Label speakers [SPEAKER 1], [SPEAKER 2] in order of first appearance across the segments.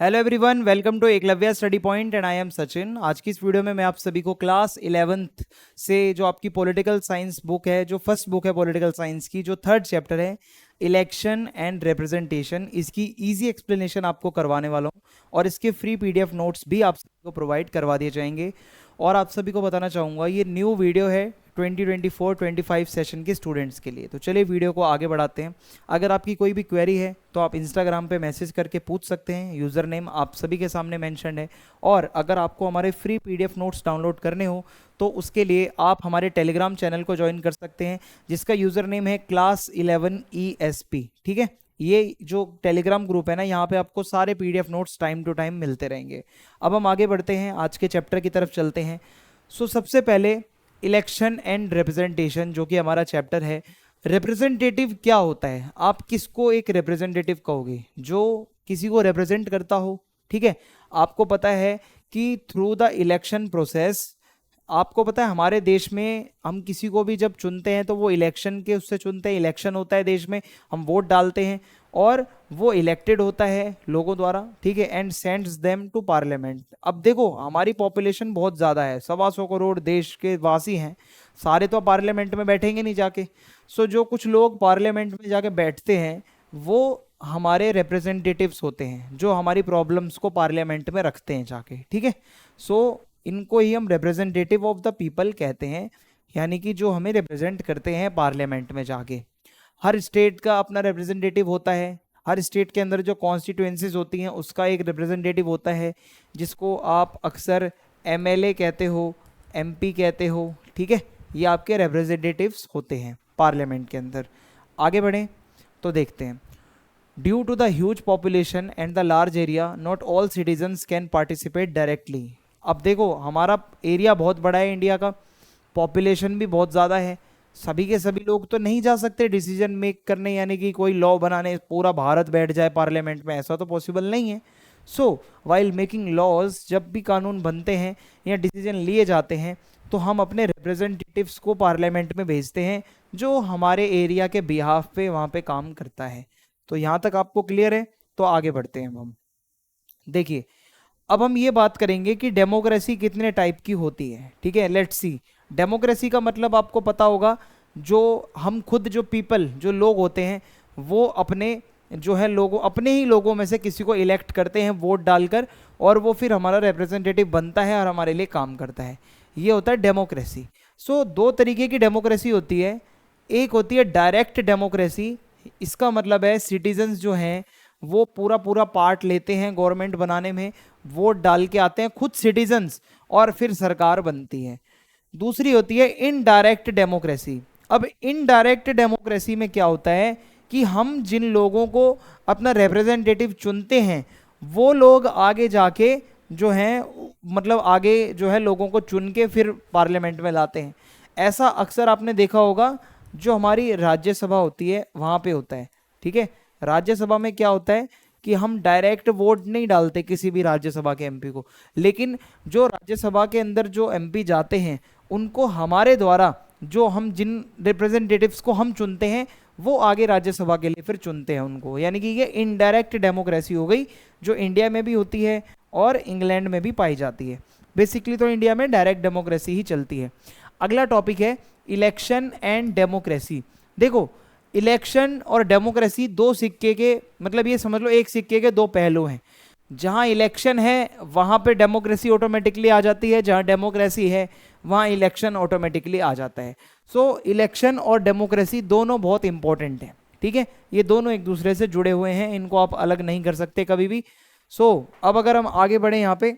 [SPEAKER 1] Hello everyone, welcome to Eklavya study point and I am Sachin. आज की इस वीडियो में मैं आप सभी को क्लास 11th से जो आपकी पॉलिटिकल साइंस बुक है, जो फर्स्ट बुक है पॉलिटिकल साइंस की, जो थर्ड चैप्टर है इलेक्शन एंड रिप्रेजेंटेशन, इसकी इजी एक्सप्लेनेशन आपको करवाने वाला हूँ और इसके फ्री पीडीएफ नोट्स भी आप सभी को प्रोवाइड करवा दिए जाएंगे। और आप सभी को बताना चाहूँगा ये न्यू वीडियो है 2024-25 सेशन के स्टूडेंट्स के लिए। तो चलिए वीडियो को आगे बढ़ाते हैं। अगर आपकी कोई भी क्वेरी है तो आप इंस्टाग्राम पे मैसेज करके पूछ सकते हैं। यूज़र नेम आप सभी के सामने मेंशन है। और अगर आपको हमारे फ्री पीडीएफ नोट्स डाउनलोड करने हो तो उसके लिए आप हमारे टेलीग्राम चैनल को ज्वाइन कर सकते हैं, जिसका यूज़र नेम है क्लास 11 ESP। ठीक है, ये जो टेलीग्राम ग्रुप है ना, यहाँ पे आपको सारे PDF notes time to time मिलते रहेंगे। अब हम आगे बढ़ते हैं, आज के चैप्टर की तरफ चलते हैं। सबसे पहले इलेक्शन एंड रिप्रेजेंटेशन, जो कि हमारा चैप्टर है। रिप्रेजेंटेटिव क्या होता है? आप किसको एक रिप्रेजेंटेटिव कहोगे? जो किसी को रिप्रेजेंट करता हो। ठीक है, आपको पता है कि थ्रू द इलेक्शन प्रोसेस, आपको पता है हमारे देश में हम किसी को भी जब चुनते हैं तो वो इलेक्शन के उससे चुनते हैं। इलेक्शन होता है देश में, हम वोट डालते हैं और वो इलेक्टेड होता है लोगों द्वारा। ठीक है, and sends them to parliament. अब देखो, हमारी पॉपुलेशन बहुत ज़्यादा है, 125 करोड़ देश के वासी हैं। सारे तो पार्लियामेंट में बैठेंगे नहीं जाके। जो कुछ लोग पार्लियामेंट में जाके बैठते हैं वो हमारे रिप्रेजेंटेटिव्स होते हैं, जो हमारी प्रॉब्लम्स को पार्लियामेंट में रखते हैं जाके। ठीक है, इनको ही हम रिप्रेजेंटेटिव ऑफ द पीपल कहते हैं, यानी कि जो हमें रिप्रेजेंट करते हैं पार्लियामेंट में जाके। हर स्टेट का अपना रिप्रेजेंटेटिव होता है। हर स्टेट के अंदर जो कॉन्स्टिट्यूएंसीज होती हैं उसका एक रिप्रेजेंटेटिव होता है, जिसको आप अक्सर MLA कहते हो, MP कहते हो। ठीक है, ये आपके रिप्रेजेंटेटिव्स होते हैं पार्लियामेंट के अंदर। आगे बढ़ें तो देखते हैं। Due to the huge population and the large area, not all citizens can participate directly. अब देखो, हमारा एरिया बहुत बड़ा है इंडिया का, पॉपुलेशन भी बहुत ज़्यादा है। सभी के सभी लोग तो नहीं जा सकते डिसीजन मेक करने, यानी कि कोई लॉ बनाने पूरा भारत बैठ जाए पार्लियामेंट में, ऐसा तो पॉसिबल नहीं है। वाइल मेकिंग लॉज, जब भी कानून बनते हैं या डिसीजन लिए जाते हैं तो हम अपने रिप्रेजेंटेटिव्स को पार्लियामेंट में भेजते हैं, जो हमारे एरिया के बिहाफ पे वहाँ पे काम करता है। तो यहाँ तक आपको क्लियर है? तो आगे बढ़ते हैं हम। देखिए, अब हम ये बात करेंगे कि डेमोक्रेसी कितने टाइप की होती है। ठीक है, लेट्स सी। डेमोक्रेसी का मतलब आपको पता होगा, जो हम खुद, जो पीपल, जो लोग होते हैं, वो अपने जो है लोगों, अपने ही लोगों में से किसी को इलेक्ट करते हैं वोट डालकर, और वो फिर हमारा रिप्रेजेंटेटिव बनता है और हमारे लिए काम करता है। ये होता है डेमोक्रेसी। दो तरीके की डेमोक्रेसी होती है। एक होती है डायरेक्ट डेमोक्रेसी। इसका मतलब है सिटीजन्स जो हैं वो पूरा पूरा पार्ट लेते हैं गवर्नमेंट बनाने में, वोट डाल के आते हैं खुद सिटीजन्स, और फिर सरकार बनती है। दूसरी होती है इनडायरेक्ट डेमोक्रेसी। अब इनडायरेक्ट डेमोक्रेसी में क्या होता है कि हम जिन लोगों को अपना रिप्रेजेंटेटिव चुनते हैं, वो लोग आगे जाके जो हैं, मतलब आगे जो है लोगों को चुन के फिर पार्लियामेंट में लाते हैं। ऐसा अक्सर आपने देखा होगा, जो हमारी राज्यसभा होती है वहाँ पे होता है। ठीक है, राज्यसभा में क्या होता है कि हम डायरेक्ट वोट नहीं डालते किसी भी राज्यसभा के MP को, लेकिन जो राज्यसभा के अंदर जो MP जाते हैं उनको हमारे द्वारा, जो हम जिन रिप्रेजेंटेटिव्स को हम चुनते हैं, वो आगे राज्यसभा के लिए फिर चुनते हैं उनको। यानी कि ये इनडायरेक्ट डेमोक्रेसी हो गई, जो इंडिया में भी होती है और इंग्लैंड में भी पाई जाती है। बेसिकली तो इंडिया में डायरेक्ट डेमोक्रेसी ही चलती है। अगला टॉपिक है इलेक्शन एंड डेमोक्रेसी। देखो, इलेक्शन और डेमोक्रेसी दो सिक्के के, मतलब ये समझ लो एक सिक्के के दो पहलू हैं। जहां इलेक्शन है वहां पे डेमोक्रेसी ऑटोमेटिकली आ जाती है, जहां डेमोक्रेसी है वहां इलेक्शन ऑटोमेटिकली आ जाता है। इलेक्शन और डेमोक्रेसी दोनों बहुत इंपॉर्टेंट हैं। ठीक है, ये दोनों एक दूसरे से जुड़े हुए हैं, इनको आप अलग नहीं कर सकते कभी भी। अब अगर हम आगे बढ़े यहाँ पे,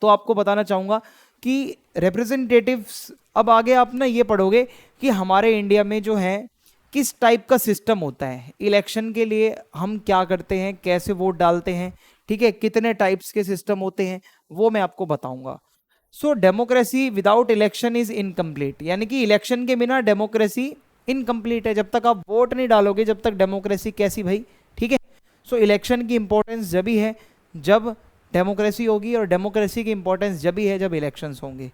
[SPEAKER 1] तो आपको बताना चाहूँगा कि रिप्रेजेंटेटिव्स, अब आगे आप ना ये पढ़ोगे कि हमारे इंडिया में जो है किस टाइप का सिस्टम होता है। इलेक्शन के लिए हम क्या करते हैं, कैसे वोट डालते हैं, ठीक है, कितने टाइप्स के सिस्टम होते हैं, वो मैं आपको बताऊंगा। Democracy without election is incomplete, यानी कि इलेक्शन के बिना डेमोक्रेसी इनकम्प्लीट है। जब तक आप वोट नहीं डालोगे, जब तक डेमोक्रेसी कैसी भाई? ठीक है, इलेक्शन की इंपॉर्टेंस जब ही है जब डेमोक्रेसी होगी, और डेमोक्रेसी की इंपॉर्टेंस जब ही है जब इलेक्शंस होंगे।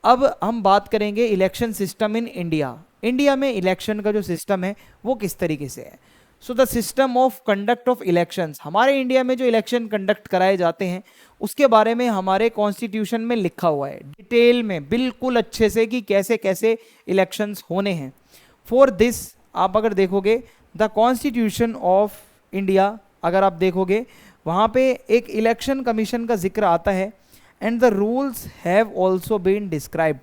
[SPEAKER 1] अब हम बात करेंगे election system in India. India में इलेक्शन का जो सिस्टम है वो किस तरीके से है। So the system of conduct of elections, हमारे इंडिया में जो इलेक्शन कंडक्ट कराए जाते हैं उसके बारे में हमारे कॉन्स्टिट्यूशन में लिखा हुआ है डिटेल में, बिल्कुल अच्छे से, कि कैसे कैसे इलेक्शंस होने हैं। फॉर दिस आप अगर देखोगे द कॉन्स्टिट्यूशन ऑफ इंडिया, अगर आप देखोगे वहाँ पे एक इलेक्शन कमीशन का जिक्र आता है, and the rules have also been described.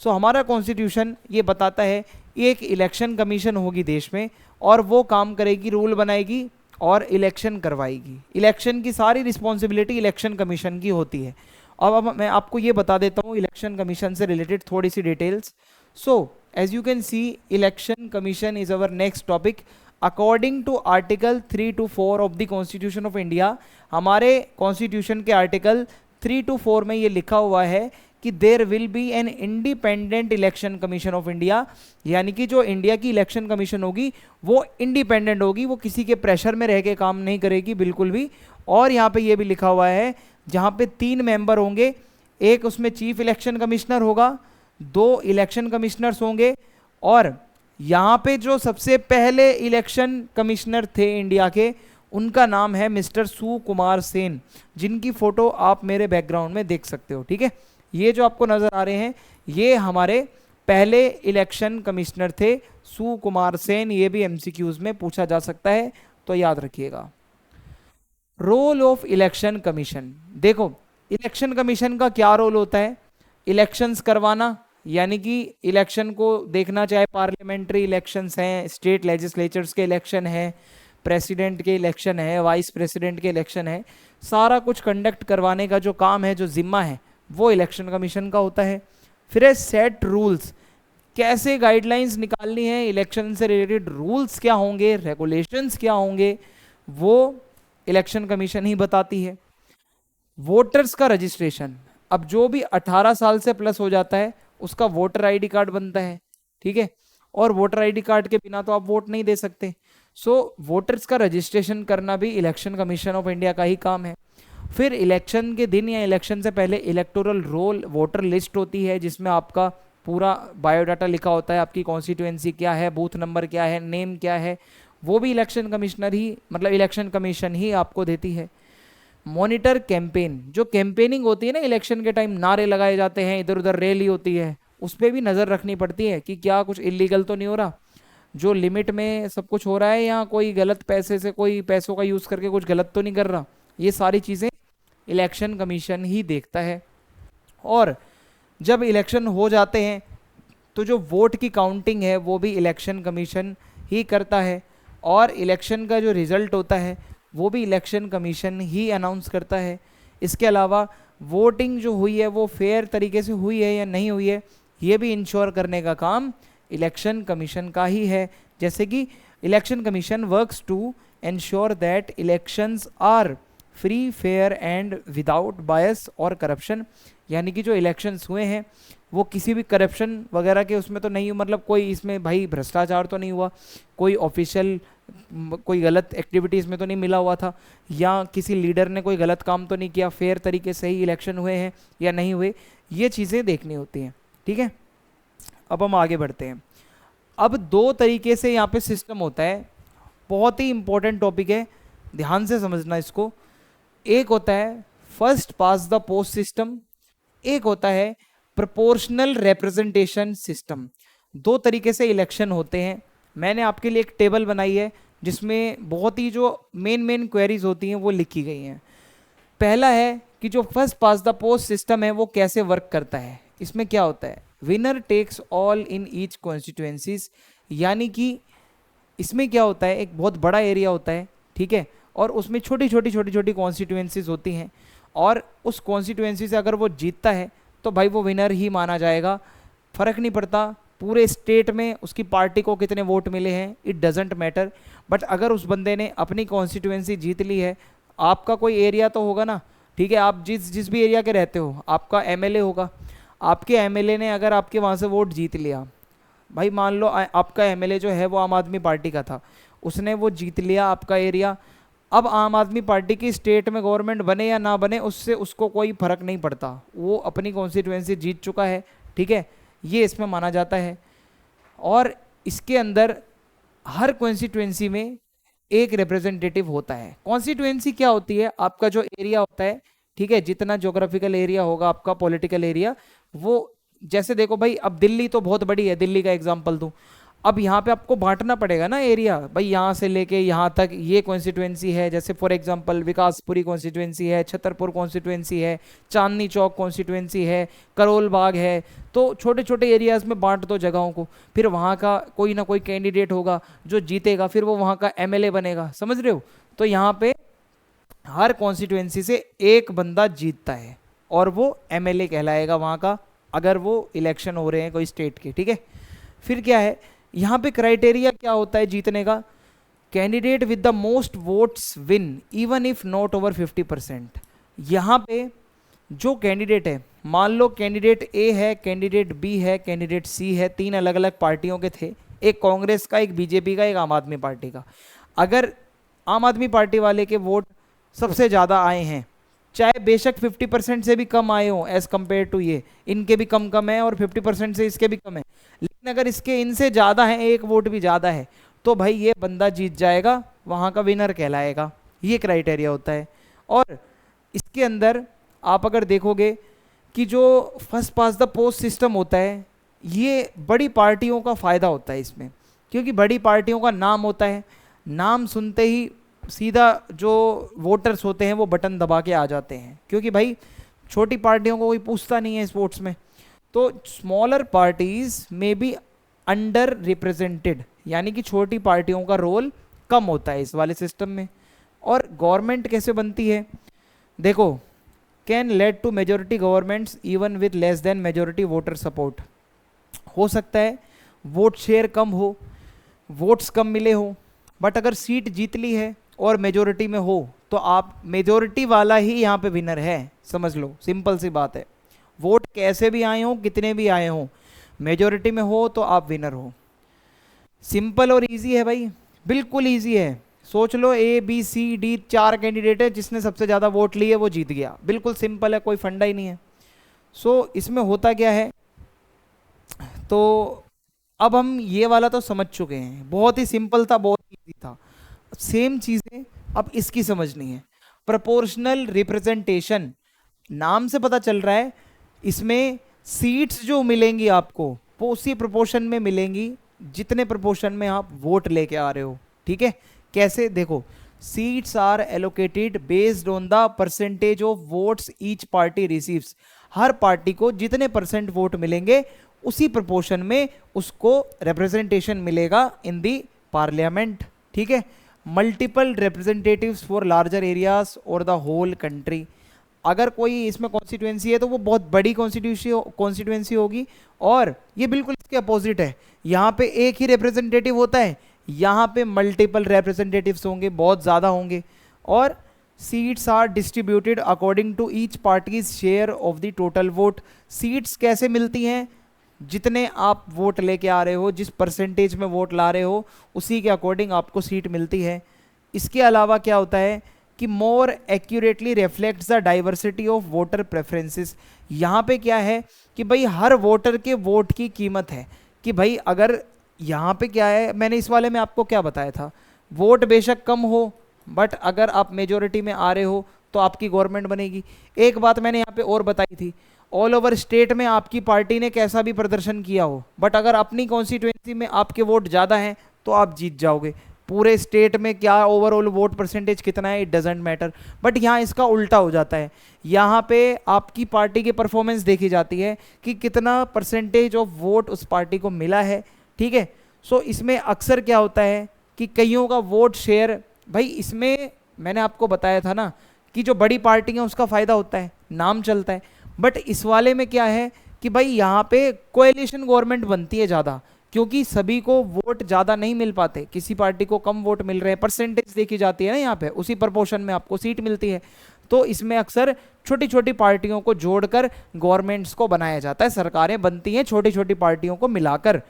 [SPEAKER 1] So हमारा कॉन्स्टिट्यूशन ये बताता है एक इलेक्शन कमीशन होगी देश में, और वो काम करेगी, रूल बनाएगी और इलेक्शन करवाएगी। इलेक्शन की सारी रिस्पॉन्सिबिलिटी इलेक्शन कमीशन की होती है। अब मैं आपको ये बता देता हूँ इलेक्शन कमीशन से रिलेटेड थोड़ी सी details. So as you can see, election commission is our next topic. According to article 3 to 4 of the constitution of India, हमारे कॉन्स्टिट्यूशन के आर्टिकल 3 to 4 में ये लिखा हुआ है कि there will be an independent election commission of India, यानी कि जो इंडिया की इलेक्शन कमीशन होगी वो इंडिपेंडेंट होगी, वो किसी के प्रेशर में रह के काम नहीं करेगी बिल्कुल भी। और यहाँ पे ये भी लिखा हुआ है जहाँ पे 3 मेंबर होंगे, एक उसमें चीफ इलेक्शन कमिश्नर होगा, 2 इलेक्शन कमिश्नर्स होंगे, और यहाँ पे जो सबसे पहले इलेक्शन कमिश्नर थे इंडिया के, उनका नाम है मिस्टर सुकुमार सेन, जिनकी फोटो आप मेरे बैकग्राउंड में देख सकते हो। ठीक है, ये जो आपको नजर आ रहे हैं ये हमारे पहले इलेक्शन कमिश्नर थे, सुकुमार सेन। ये भी एमसीक्यूज में पूछा जा सकता है, तो याद रखिएगा। रोल ऑफ इलेक्शन कमीशन, देखो इलेक्शन कमीशन का क्या रोल होता है? इलेक्शंस करवाना, यानी कि इलेक्शन को देखना, चाहे पार्लियामेंट्री इलेक्शंस हैं, स्टेट लेजिस्लेचर्स के इलेक्शन है, प्रेसिडेंट के इलेक्शन है, वाइस प्रेसिडेंट के इलेक्शन है, सारा कुछ कंडक्ट करवाने का जो काम है, जो जिम्मा है, वो इलेक्शन कमीशन का होता है। फिर है सेट रूल्स, कैसे गाइडलाइंस निकालनी है, इलेक्शन से रिलेटेड रूल्स क्या होंगे, रेगुलेशंस क्या होंगे, वो इलेक्शन कमीशन ही बताती है। वोटर्स का रजिस्ट्रेशन, अब जो भी 18 साल से प्लस हो जाता है उसका वोटर आईडी कार्ड बनता है। ठीक है, और वोटर आईडी कार्ड के बिना तो आप वोट नहीं दे सकते। सो वोटर्स का रजिस्ट्रेशन करना भी इलेक्शन कमीशन ऑफ इंडिया का ही काम है। फिर इलेक्शन के दिन या इलेक्शन से पहले इलेक्टोरल रोल वोटर लिस्ट होती है, जिसमें आपका पूरा बायोडाटा लिखा होता है, आपकी कॉन्स्टिट्यूएंसी क्या है, बूथ नंबर क्या है, नेम क्या है, वो भी इलेक्शन कमिश्नर ही, मतलब इलेक्शन कमीशन ही आपको देती है। मॉनिटर कैंपेन, जो कैंपेनिंग होती है ना इलेक्शन के टाइम, नारे लगाए जाते हैं, इधर उधर रैली होती है, उस पर भी नज़र रखनी पड़ती है कि क्या कुछ इलीगल तो नहीं हो रहा, जो लिमिट में सब कुछ हो रहा है, या कोई गलत पैसे से, कोई पैसों का यूज़ करके कुछ गलत तो नहीं कर रहा। ये सारी चीज़ें इलेक्शन कमीशन ही देखता है। और जब इलेक्शन हो जाते हैं तो जो वोट की काउंटिंग है वो भी इलेक्शन कमीशन ही करता है, और इलेक्शन का जो रिज़ल्ट होता है वो भी इलेक्शन कमीशन ही अनाउंस करता है। इसके अलावा वोटिंग जो हुई है वो फेयर तरीके से हुई है या नहीं हुई है, ये भी इंश्योर करने का काम इलेक्शन कमीशन का ही है। जैसे कि election commission works to ensure that elections are free, fair and without bias और करप्शन, यानी कि जो इलेक्शंस हुए हैं वो किसी भी करप्शन वगैरह के उसमें तो नहीं, मतलब कोई इसमें भाई भ्रष्टाचार तो नहीं हुआ, कोई ऑफिशियल कोई गलत एक्टिविटीज़ में तो नहीं मिला हुआ था, या किसी लीडर ने कोई गलत काम तो नहीं किया, फेयर तरीके से ही इलेक्शन हुए हैं या नहीं हुए, ये चीज़ें देखनी होती हैं। ठीक है, अब हम आगे बढ़ते हैं। अब 2 तरीके से यहाँ पे सिस्टम होता है, बहुत ही इंपॉर्टेंट टॉपिक है, ध्यान से समझना इसको। एक होता है first pass the post system, एक होता है प्रोपोर्शनल रिप्रेजेंटेशन सिस्टम। 2 तरीके से इलेक्शन होते हैं। मैंने आपके लिए एक टेबल बनाई है जिसमें बहुत ही जो मेन क्वेरीज होती हैं वो लिखी गई हैं। पहला है कि जो first pass the post system है वो कैसे वर्क करता है। इसमें क्या होता है, winner takes all in each constituencies, यानी कि इसमें क्या होता है, एक बहुत बड़ा एरिया होता है, ठीक है, और उसमें छोटी छोटी कॉन्स्टिट्यूएंसीज होती हैं, और उस कॉन्स्टिट्यूएंसी से अगर वो जीतता है तो भाई वो विनर ही माना जाएगा। फर्क नहीं पड़ता पूरे स्टेट में उसकी पार्टी को कितने वोट मिले हैं, इट डजेंट मैटर। बट अगर उस बंदे ने अपनी कॉन्स्टिट्यूएंसी जीत ली है, आपका कोई एरिया तो होगा ना, ठीक है, आप जिस भी एरिया के रहते हो आपका एमएलए होगा, आपके एमएलए ने अगर आपके वहाँ से वोट जीत लिया, भाई मान लो आपका एमएलए जो है वो आम आदमी पार्टी का था, उसने वो जीत लिया आपका एरिया। अब आम आदमी पार्टी की स्टेट में गवर्नमेंट बने या ना बने उससे उसको कोई फर्क नहीं पड़ता, वो अपनी कॉन्स्टिट्यूएंसी जीत चुका है, ठीक है, ये इसमें माना जाता है। और इसके अंदर हर कॉन्स्टिट्यूएंसी में एक रिप्रेजेंटेटिव होता है। कॉन्स्टिट्यूएंसी क्या होती है, आपका जो एरिया होता है, ठीक है, जितना ज्योग्राफिकल एरिया होगा आपका, पॉलिटिकल एरिया, वो जैसे देखो भाई, अब दिल्ली तो बहुत बड़ी है, दिल्ली का एग्जांपल दूं, अब यहाँ पे आपको बांटना पड़ेगा ना एरिया, भाई यहाँ से लेके यहाँ तक ये कॉन्स्टिट्यूएंसी है, जैसे फॉर एग्जांपल विकासपुरी कॉन्स्टिट्यूएंसी है, छतरपुर कॉन्स्टिट्यूएंसी है, चांदनी चौक कॉन्स्टिट्यूएंसी है, करोल बाग है, तो छोटे छोटे एरियाज में बांट दो जगहों को, फिर वहाँ का कोई ना कोई कैंडिडेट होगा जो जीतेगा, फिर वो वहाँ का एमएलए बनेगा, समझ रहे हो। तो यहाँ पे हर कॉन्स्टिट्यूएंसी से एक बंदा जीतता है और वो एमएलए कहलाएगा वहाँ का, अगर वो इलेक्शन हो रहे हैं कोई स्टेट के, ठीक है। फिर क्या है यहाँ पे क्राइटेरिया क्या होता है जीतने का, candidate with the most votes win even if not over 50%। यहाँ पे जो कैंडिडेट है, मान लो कैंडिडेट ए है, कैंडिडेट बी है, कैंडिडेट सी है, तीन अलग अलग पार्टियों के थे, एक कांग्रेस का, एक बीजेपी का, एक आम आदमी पार्टी का। अगर आम आदमी पार्टी वाले के वोट सबसे ज़्यादा आए हैं, चाहे बेशक 50% से भी कम आए हो एज कंपेयर टू ये, इनके भी कम कम है और 50% से इसके भी कम है, लेकिन अगर इसके इनसे ज़्यादा है, एक वोट भी ज़्यादा है, तो भाई ये बंदा जीत जाएगा, वहाँ का विनर कहलाएगा। ये क्राइटेरिया होता है। और इसके अंदर आप अगर देखोगे कि जो first pass the post system होता है, ये बड़ी पार्टियों का फ़ायदा होता है इसमें, क्योंकि बड़ी पार्टियों का नाम होता है, नाम सुनते ही सीधा जो वोटर्स होते हैं वो बटन दबा के आ जाते हैं, क्योंकि भाई छोटी पार्टियों को कोई पूछता नहीं है स्पोर्ट्स में। तो स्मॉलर पार्टीज में बी अंडर रिप्रेजेंटेड, यानी कि छोटी पार्टियों का रोल कम होता है इस वाले सिस्टम में। और गवर्नमेंट कैसे बनती है, देखो, can lead to majority governments even with less than majority voter support. हो सकता है वोट शेयर कम हो, वोट्स कम मिले हो, बट अगर सीट जीत ली है और मेजोरिटी में हो तो आप मेजोरिटी वाला ही यहाँ पे विनर है, समझ लो, सिंपल सी बात है। वोट कैसे भी आए हों, कितने भी आए हों, मेजोरिटी में हो तो आप विनर हो। सिंपल और इजी है भाई, बिल्कुल इजी है। सोच लो A B C D 4 candidate है, जिसने सबसे ज़्यादा वोट लिए वो जीत गया, बिल्कुल सिंपल है, कोई फंडा ही नहीं है। सो इसमें होता क्या है, तो अब हम ये वाला तो समझ चुके हैं, बहुत ही सिंपल था, बहुत इजी था। सेम चीज़ें अब इसकी समझनी है। प्रोपोर्शनल रिप्रेजेंटेशन, नाम से पता चल रहा है, इसमें सीट्स जो मिलेंगी आपको वो उसी प्रोपोर्शन में मिलेंगी जितने प्रोपोर्शन में आप वोट लेके आ रहे हो, ठीक है। कैसे, देखो, seats are allocated based on the percentage of votes each party receives. हर पार्टी को जितने परसेंट वोट मिलेंगे उसी प्रोपोर्शन में उसको रिप्रेजेंटेशन मिलेगा इन दी पार्लियामेंट, ठीक है। Multiple representatives for larger areas और द होल कंट्री। अगर कोई इसमें कॉन्स्टिट्यूएंसी है तो वो बहुत बड़ी कॉन्स्टिट्यूएंसी होगी, और ये बिल्कुल इसके अपोजिट है, यहाँ पे एक ही रिप्रेजेंटेटिव होता है, यहाँ पे मल्टीपल रिप्रेजेंटेटिव्स होंगे, बहुत ज़्यादा होंगे। और seats are distributed according to each party's share of the total vote. Seats कैसे मिलती हैं, जितने आप वोट लेके आ रहे हो, जिस परसेंटेज में वोट ला रहे हो उसी के अकॉर्डिंग आपको सीट मिलती है। इसके अलावा क्या होता है कि मोर accurately reflects the diversity of voter preferences. यहाँ पे क्या है कि भाई हर वोटर के वोट की कीमत है, कि भाई अगर यहाँ पे क्या है, मैंने इस वाले में आपको क्या बताया था, वोट बेशक कम हो बट अगर आप मेजोरिटी में आ रहे हो तो आपकी गवर्नमेंट बनेगी। एक बात मैंने यहाँ पे और बताई थी, ऑल ओवर स्टेट में आपकी पार्टी ने कैसा भी प्रदर्शन किया हो, बट अगर अपनी कॉन्स्टिट्यूएंसी में आपके वोट ज़्यादा हैं तो आप जीत जाओगे। पूरे स्टेट में क्या ओवरऑल वोट परसेंटेज कितना है, इट डजेंट मैटर। बट यहाँ इसका उल्टा हो जाता है, यहाँ पे आपकी पार्टी की परफॉर्मेंस देखी जाती है कि कितना परसेंटेज ऑफ वोट उस पार्टी को मिला है, ठीक है। सो इसमें अक्सर क्या होता है कि कईयों का वोट शेयर, भाई इसमें मैंने आपको बताया था ना कि जो बड़ी पार्टी है उसका फ़ायदा होता है, नाम चलता है। बट इस वाले में क्या है कि भाई यहाँ पे कोएलिशन गवर्नमेंट बनती है ज़्यादा, क्योंकि सभी को वोट ज़्यादा नहीं मिल पाते, किसी पार्टी को कम वोट मिल रहे हैं, परसेंटेज देखी जाती है ना यहाँ पे, उसी प्रोपोर्शन में आपको सीट मिलती है। तो इसमें अक्सर छोटी छोटी पार्टियों को जोड़कर गवर्नमेंट्स को बनाया जाता है, सरकारें बनती हैं छोटी छोटी पार्टियों को मिलाकर।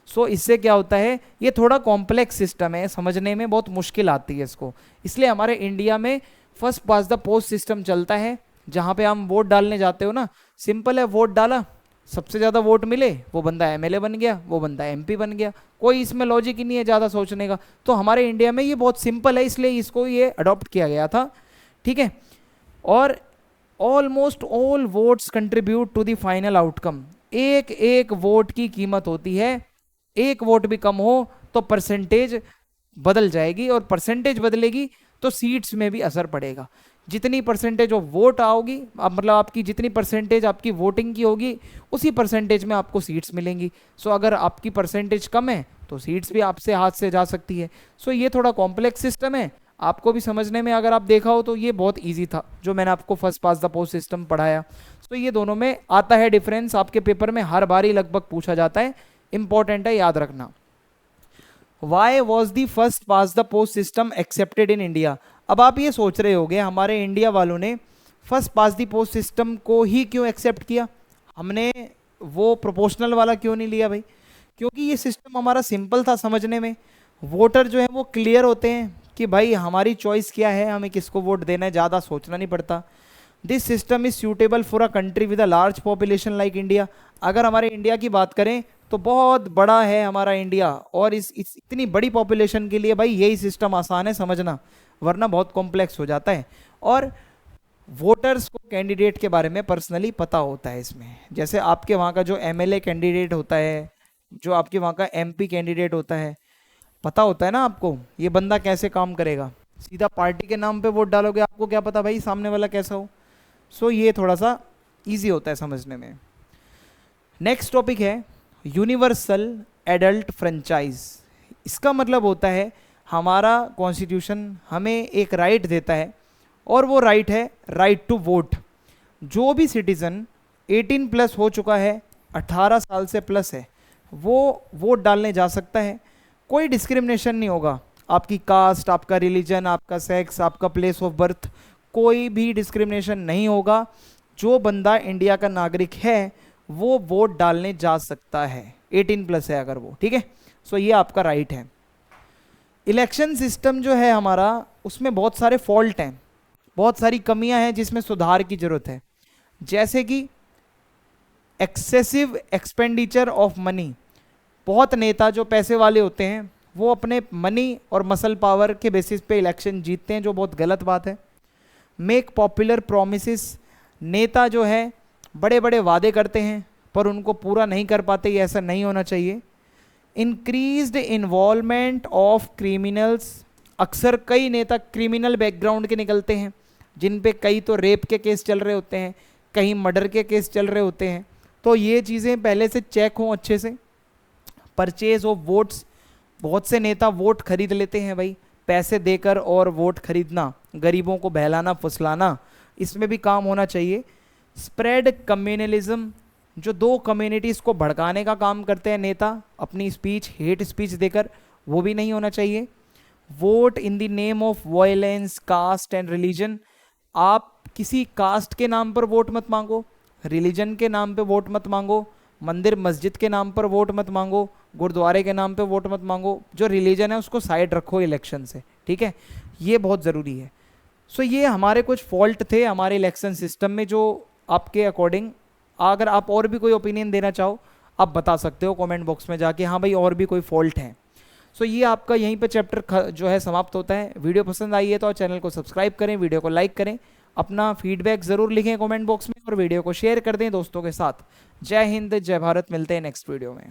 [SPEAKER 1] सो इससे क्या होता है, ये थोड़ा कॉम्प्लेक्स सिस्टम है, समझने में बहुत मुश्किल आती है इसको। इसलिए हमारे इंडिया में first pass the post system चलता है, जहाँ पे हम वोट डालने जाते हो ना, सिंपल है, वोट डाला, सबसे ज़्यादा वोट मिले वो बंदा एमएलए बन गया, वो बंदा एमपी बन गया। कोई इसमें लॉजिक ही नहीं है ज़्यादा सोचने का। तो हमारे इंडिया में ये बहुत सिंपल है, इसलिए इसको ये अडॉप्ट किया गया था, ठीक है। और almost all votes contribute to the final outcome. एक एक वोट की कीमत होती है, एक वोट भी कम हो तो परसेंटेज बदल जाएगी, और परसेंटेज बदलेगी तो सीट्स में भी असर पड़ेगा। जितनी परसेंटेज ऑफ वोट आओगी, अब मतलब आपकी जितनी परसेंटेज आपकी वोटिंग की होगी उसी परसेंटेज में आपको सीट्स मिलेंगी। सो अगर आपकी परसेंटेज कम है तो सीट्स भी आपसे हाथ से जा सकती है। सो ये थोड़ा कॉम्प्लेक्स सिस्टम है, आपको भी समझने में अगर आप देखा हो तो ये बहुत इजी था जो मैंने आपको first pass the post system पढ़ाया। तो ये दोनों में आता है डिफरेंस, आपके पेपर में हर बार ही लगभग पूछा जाता है, इंपॉर्टेंट है याद रखना। Why was the first pass the post system accepted in India. अब आप ये सोच रहे होगे हमारे इंडिया वालों ने first pass the post system को ही क्यों एक्सेप्ट किया, हमने वो प्रोपोर्शनल वाला क्यों नहीं लिया भाई? क्योंकि ये सिस्टम हमारा सिंपल था समझने में, वोटर जो है वो क्लियर होते हैं कि भाई हमारी चॉइस क्या है, हमें किसको वोट देना है, ज़्यादा सोचना नहीं पड़ता। This system is suitable for a country with a large population like India. अगर हमारे इंडिया की बात करें तो बहुत बड़ा है हमारा इंडिया, और इस इतनी बड़ी पॉपुलेशन के लिए भाई यही सिस्टम आसान है समझना, वरना बहुत कॉम्प्लेक्स हो जाता है। और वोटर्स को कैंडिडेट के बारे में पर्सनली पता होता है इसमें, जैसे आपके वहाँ का जो एमएलए कैंडिडेट होता है, जो आपके वहाँ का एमपी कैंडिडेट होता है, पता होता है ना आपको ये बंदा कैसे काम करेगा। सीधा पार्टी के नाम पे वोट डालोगे, आपको क्या पता भाई सामने वाला कैसा हो। सो ये थोड़ा सा इजी होता है समझने में। नेक्स्ट टॉपिक है यूनिवर्सल एडल्ट फ्रेंचाइज। इसका मतलब होता है हमारा कॉन्स्टिट्यूशन हमें एक राइट देता है, और वो राइट है राइट टू वोट। जो भी सिटीज़न 18 प्लस हो चुका है, 18 साल से प्लस है, वो वोट डालने जा सकता है। कोई डिस्क्रिमिनेशन नहीं होगा, आपकी कास्ट, आपका रिलीजन, आपका सेक्स, आपका प्लेस ऑफ बर्थ, कोई भी डिस्क्रिमिनेशन नहीं होगा। जो बंदा इंडिया का नागरिक है वो वोट डालने जा सकता है, 18 प्लस है अगर वो, ठीक है। सो ये आपका राइट है। इलेक्शन सिस्टम जो है हमारा, उसमें बहुत सारे फॉल्ट हैं, बहुत सारी कमियां हैं जिसमें सुधार की जरूरत है। जैसे कि एक्सेसिव एक्सपेंडिचर ऑफ मनी। बहुत नेता जो पैसे वाले होते हैं वो अपने मनी और मसल पावर के बेसिस पे इलेक्शन जीतते हैं, जो बहुत गलत बात है। Make popular promises. नेता जो है बड़े बड़े वादे करते हैं पर उनको पूरा नहीं कर पाते, ये ऐसा नहीं होना चाहिए। Increased involvement of criminals. अक्सर कई नेता क्रिमिनल बैकग्राउंड के निकलते हैं, जिन पे कई तो रेप के केस चल रहे होते हैं, कहीं मर्डर के केस चल रहे होते हैं। तो ये चीज़ें पहले से चेक हों अच्छे से। Purchase of votes. बहुत से नेता वोट खरीद लेते हैं भाई, पैसे देकर, और वोट खरीदना, गरीबों को बहलाना फुसलाना, इसमें भी काम होना चाहिए। Spread communalism. जो दो कम्युनिटीज़ को भड़काने का काम करते हैं नेता अपनी स्पीच, हेट स्पीच देकर, वो भी नहीं होना चाहिए। Vote in the name of violence, caste and religion. आप किसी कास्ट के नाम पर वोट मत मांगो, रिलीजन के नाम पे वोट मत मांगो, मंदिर मस्जिद के नाम पर वोट मत मांगो, गुरुद्वारे के नाम पे वोट मत मांगो। जो रिलीजन है उसको साइड रखो इलेक्शन से, ठीक है, ये बहुत ज़रूरी है। सो ये हमारे कुछ फॉल्ट थे हमारे इलेक्शन सिस्टम में, जो आपके अकॉर्डिंग, अगर आप और भी कोई ओपिनियन देना चाहो आप बता सकते हो कमेंट बॉक्स में जाके, हाँ भाई और भी कोई फॉल्ट है। सो ये आपका यहीं पे चैप्टर जो है समाप्त होता है। वीडियो पसंद आई है तो चैनल को सब्सक्राइब करें, वीडियो को लाइक करें, अपना फीडबैक ज़रूर लिखें कमेंट बॉक्स में, और वीडियो को शेयर कर दें दोस्तों के साथ। जय हिंद, जय भारत। मिलते हैं नेक्स्ट वीडियो में।